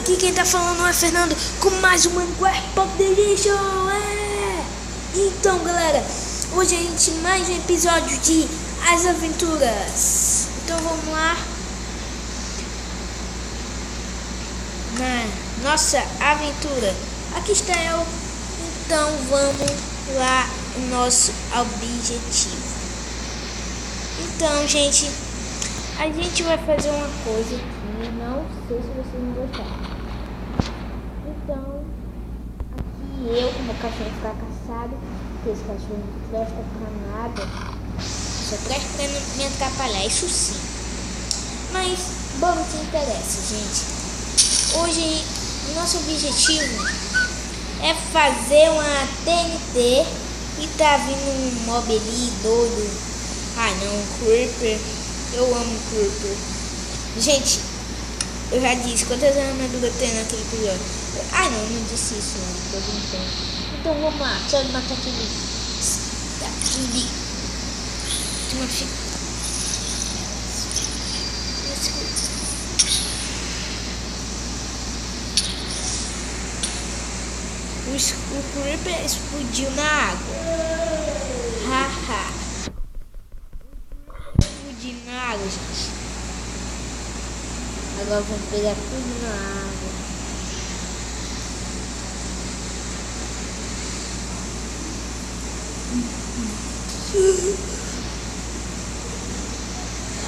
Aqui quem tá falando é Fernando com mais um Minecraft Pocket Edition. Então galera, hoje a gente mais um episódio de As Aventuras. Então vamos lá na nossa aventura. Aqui está eu. Então vamos lá, o nosso objetivo. Então gente, a gente vai fazer uma coisa aqui, não sei se vocês vão gostar. Então, aqui eu, como cachorro fracassado, porque esse cachorro não presta pra nada, só presta pra me atrapalhar, isso sim. Mas, bom, não se interessa, gente. Hoje, o nosso objetivo é fazer uma TNT e tá vindo um mob ali doido. Ah não, Creeper. Eu amo Creeper. Gente, eu já disse quantas armaduras tem naquele episódio. Ah não disse isso, não tô brincando. Então vamos lá, só matar aquele. Tem uma fica. O Creeper explodiu na água. Haha. Na água, gente. Agora vamos pegar tudo na água.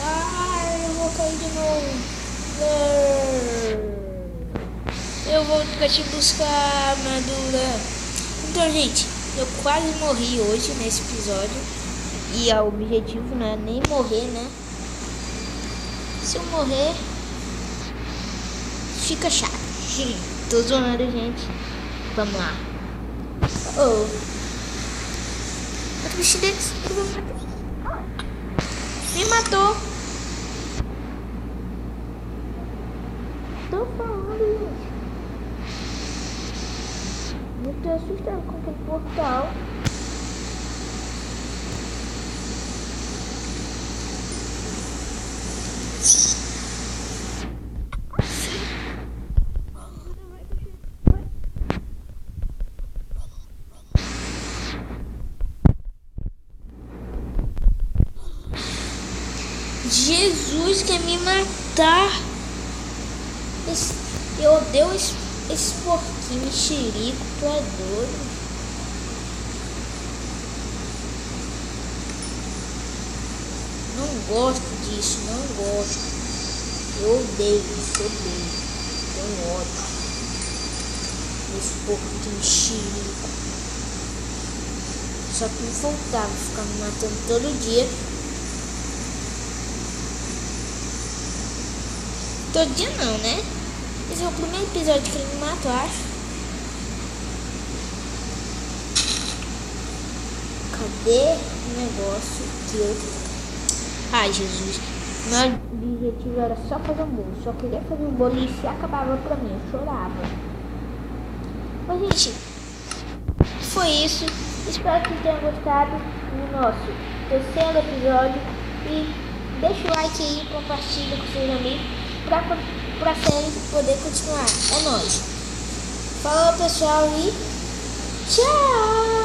Ai, eu vou cair de novo. Eu vou pra te buscar a armadura. Então, gente, eu quase morri hoje nesse episódio. E o objetivo não é nem morrer, né? Se eu morrer, fica chato. Tô zoando, gente. Vamos lá. Oh. Outro bicho deles. Me matou. Tô falando, gente. Muito assustado com aquele portal. Jesus quer me matar. Eu odeio esse porquinho mexerico, tu é doido. Não gosto disso, não gosto. Eu odeio isso, odeio. Tenho ódio. Esse porquinho mexerico. Só que me faltava ficar me matando todo dia. Todo dia não, né? Esse é o primeiro episódio que ele me matou, acho. Cadê o negócio que eu... Ai, Jesus. Meu objetivo era só fazer um bolo. Só queria fazer um bolo e se acabava pra mim. Eu chorava. Mas, gente, foi isso. Espero que tenham gostado do nosso terceiro episódio. E deixa o like aí, compartilha com seus amigos. Pra série poder continuar. É nóis. Falou, pessoal, e tchau!